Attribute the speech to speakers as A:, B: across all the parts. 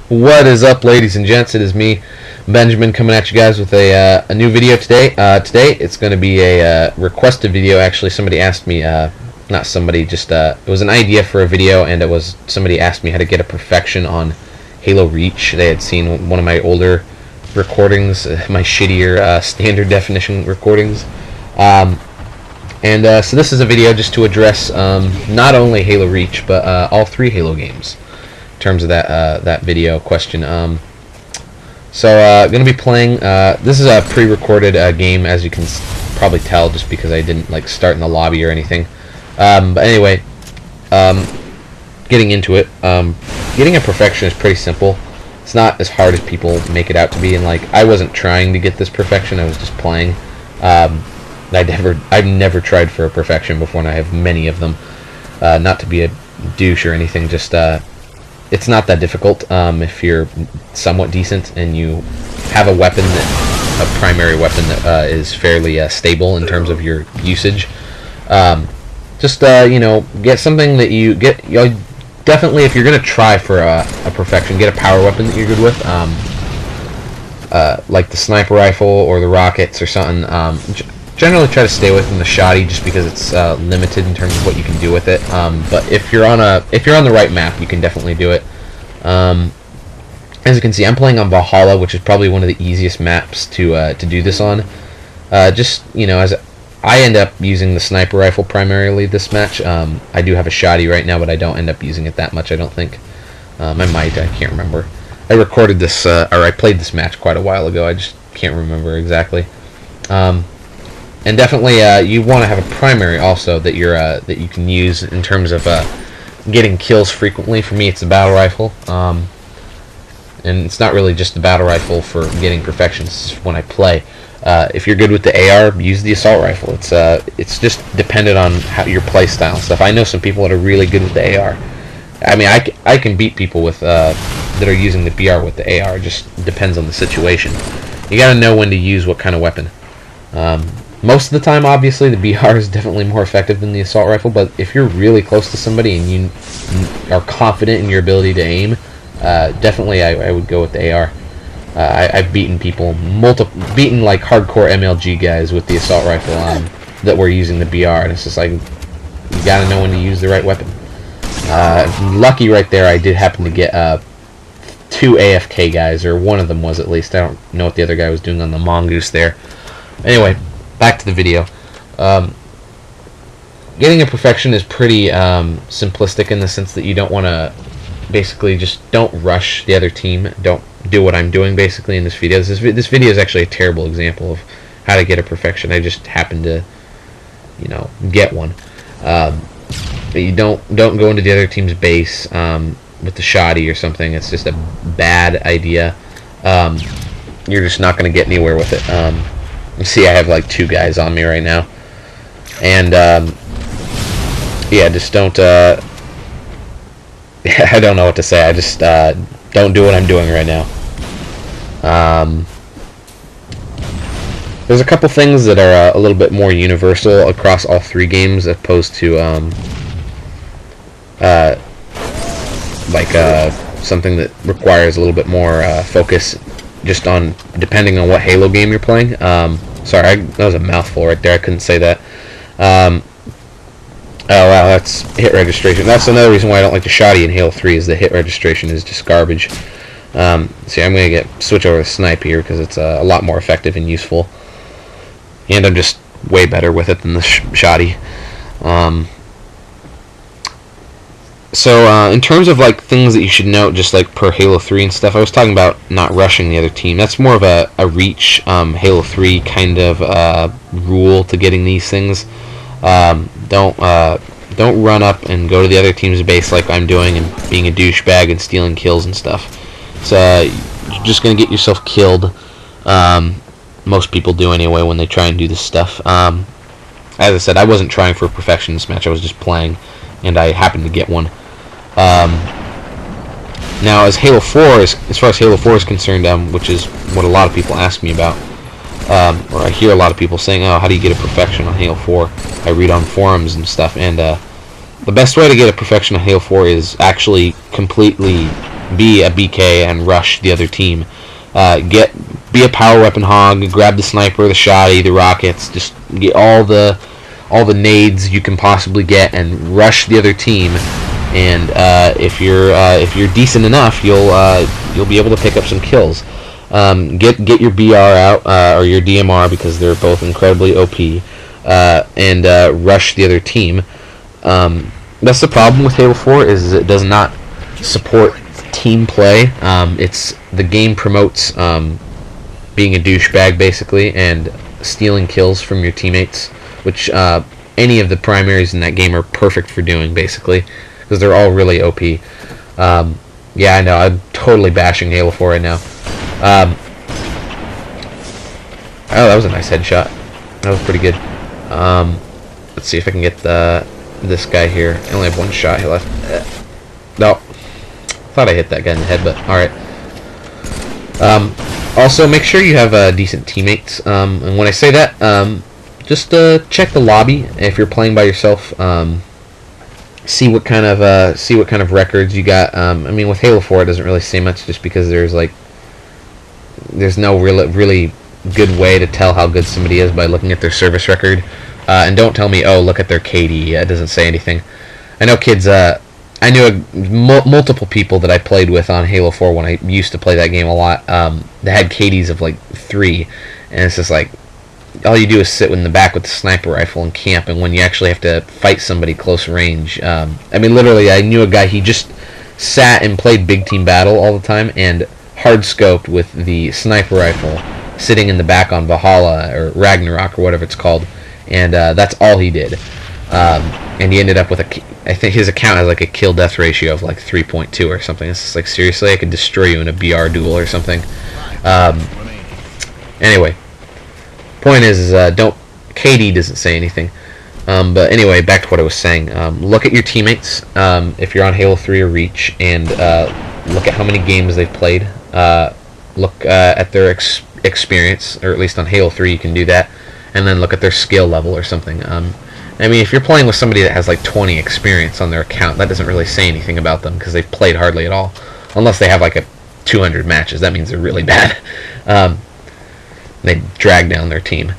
A: What is up, ladies and gents? It is me, Benjamin, coming at you guys with a new video today. Today it's going to be a requested video. Actually, somebody asked me, not somebody, just it was an idea for a video, and it was somebody asked me how to get a perfection on Halo Reach. They had seen one of my older recordings, my shittier standard definition recordings, so this is a video just to address not only Halo Reach but all three Halo games. In terms of that video question, going to be playing. This is a pre-recorded game, as you can probably tell, just because I didn't start in the lobby or anything. But anyway, getting into it. Getting a perfection is pretty simple. It's not as hard as people make it out to be, and I wasn't trying to get this perfection. I was just playing. I've never tried for a perfection before, and I have many of them. Not to be a douche or anything, just it's not that difficult if you're somewhat decent and you have a weapon, a primary weapon that is fairly stable in terms of your usage. Get something that you get. Definitely, if you're gonna try for a perfection, get a power weapon that you're good with, like the sniper rifle or the rockets or something. Generally, try to stay away from the shoddy just because it's limited in terms of what you can do with it. But if you're on the right map, you can definitely do it. As you can see, I'm playing on Valhalla, which is probably one of the easiest maps to do this on. As I end up using the sniper rifle primarily this match. I do have a shoddy right now, but I don't end up using it that much. I don't think. I might. I can't remember. I recorded this, or I played this match quite a while ago. I just can't remember exactly. And definitely, you want to have a primary also that you can use in terms of getting kills frequently. For me, it's the battle rifle, and it's not really just the battle rifle for getting perfections when I play. If you're good with the AR, use the assault rifle. It's just dependent on your play style and stuff. I know some people that are really good with the AR. I mean, I can beat people with that are using the BR with the AR. It just depends on the situation. You got to know when to use what kind of weapon. Most of the time, obviously, the BR is definitely more effective than the assault rifle, but if you're really close to somebody and you are confident in your ability to aim, definitely I would go with the AR. I've beaten people, beaten hardcore MLG guys with the assault rifle that were using the BR, and it's just you gotta know when to use the right weapon. Lucky right there, I did happen to get 2 AFK guys, or one of them was at least. I don't know what the other guy was doing on the mongoose there. Anyway, back to the video. Getting a perfection is pretty simplistic in the sense that you don't want to basically just don't rush the other team. Don't do what I'm doing basically in this video. This video is actually a terrible example of how to get a perfection. I just happened to, get one. But you don't go into the other team's base with the shoddy or something. It's just a bad idea. You're just not going to get anywhere with it. You see, I have 2 guys on me right now, and yeah, just don't. I don't know what to say. I just don't do what I'm doing right now. There's a couple things that are a little bit more universal across all 3 games, as opposed to something that requires a little bit more focus, just on depending on what Halo game you're playing. Sorry, that was a mouthful right there. I couldn't say that. Oh wow, that's hit registration. That's another reason why I don't like the shoddy in Halo 3, is the hit registration is just garbage. See, I'm going to switch over to snipe here because it's a lot more effective and useful. And I'm just way better with it than the shoddy. So in terms of things that you should note, just per Halo 3 and stuff, I was talking about not rushing the other team. That's more of a Reach Halo 3 kind of rule to getting these things. Don't run up and go to the other team's base like I'm doing and being a douchebag and stealing kills and stuff. So you're just gonna get yourself killed. Most people do anyway when they try and do this stuff. As I said, I wasn't trying for perfection this match. I was just playing, and I happened to get one. Now, as far as Halo 4 is concerned, which is what a lot of people ask me about, or I hear a lot of people saying, "Oh, how do you get a perfection on Halo 4?" I read on forums and stuff, and the best way to get a perfection on Halo 4 is actually completely be a BK and rush the other team. Be a power weapon hog. Grab the sniper, the shotty, the rockets. Just get all the nades you can possibly get and rush the other team. And if you're decent enough, you'll be able to pick up some kills. Get your BR out or your DMR, because they're both incredibly OP, and rush the other team. That's the problem with Halo 4, is it does not support team play. The game promotes being a douchebag basically and stealing kills from your teammates, which any of the primaries in that game are perfect for doing basically, because they're all really OP. Yeah, I know, I'm totally bashing Halo 4 right now. Oh, that was a nice headshot. That was pretty good. Let's see if I can get this guy here. I only have one shot left. No. Thought I hit that guy in the head, but alright. Also, make sure you have decent teammates. And when I say that, just check the lobby if you're playing by yourself. See what kind of records you got. I mean, with Halo 4, it doesn't really say much, just because there's no really good way to tell how good somebody is by looking at their service record. And don't tell me, oh, look at their KD. It doesn't say anything. I know kids. I knew multiple people that I played with on Halo 4 when I used to play that game a lot. They had KDs of like 3, and it's just like all you do is sit in the back with the sniper rifle and camp. And when you actually have to fight somebody close range, I mean, literally, I knew a guy. He just sat and played big team battle all the time and hard scoped with the sniper rifle, sitting in the back on Valhalla or Ragnarok or whatever it's called, and that's all he did. And he ended up with I think his account has like a kill-death ratio of like 3.2 or something. It's just like, seriously, I could destroy you in a BR duel or something. Anyway, point is KD doesn't say anything. But anyway, back to what I was saying. Look at your teammates if you're on Halo 3 or Reach, and look at how many games they've played. Look at their experience, or at least on Halo 3 you can do that, and then look at their skill level or something. I mean, if you're playing with somebody that has like 20 experience on their account, that doesn't really say anything about them, because they've played hardly at all, unless they have like 200 matches. That means they're really bad. They drag down their team.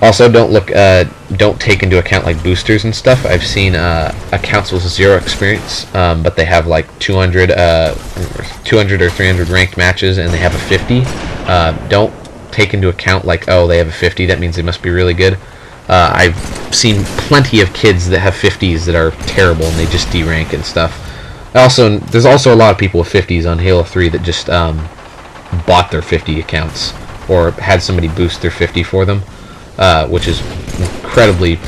A: Also, don't take into account like boosters and stuff. I've seen accounts with 0 experience, but they have like 200 or 300 ranked matches, and they have a 50. Don't take into account like, oh, they have a 50, that means they must be really good. I've seen plenty of kids that have 50s that are terrible, and they just derank and stuff. There's also a lot of people with 50s on Halo 3 that just bought their 50 accounts, or had somebody boost their 50 for them, which is incredibly...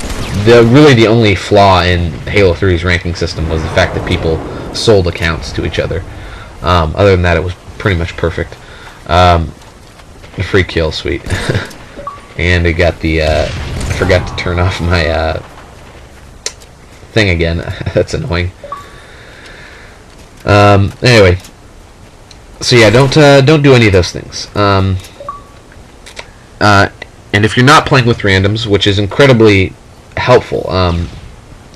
A: Really the only flaw in Halo 3's ranking system was the fact that people sold accounts to each other. Other than that, it was pretty much perfect. A free kill, sweet. And I got the... I forgot to turn off my thing again. That's annoying. Anyway, so yeah, don't do any of those things. And if you're not playing with randoms, which is incredibly helpful,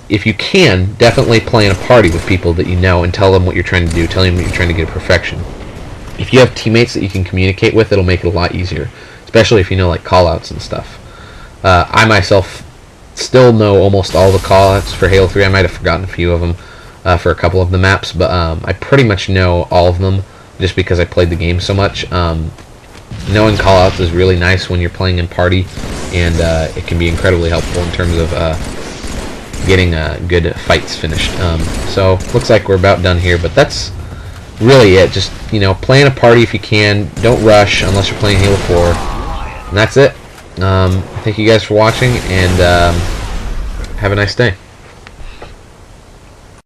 A: if you can, definitely play in a party with people that you know and tell them what you're trying to do. Tell them what you're trying to get to perfection. If you have teammates that you can communicate with, it'll make it a lot easier, especially if you know like callouts and stuff. I myself still know almost all the callouts for Halo 3. I might have forgotten a few of them for a couple of the maps, but I pretty much know all of them just because I played the game so much. Knowing callouts is really nice when you're playing in party, and it can be incredibly helpful in terms of getting good fights finished. So looks like we're about done here, but that's really it. Just, play in a party if you can. Don't rush unless you're playing Halo 4. And that's it. Thank you guys for watching, and have a nice day.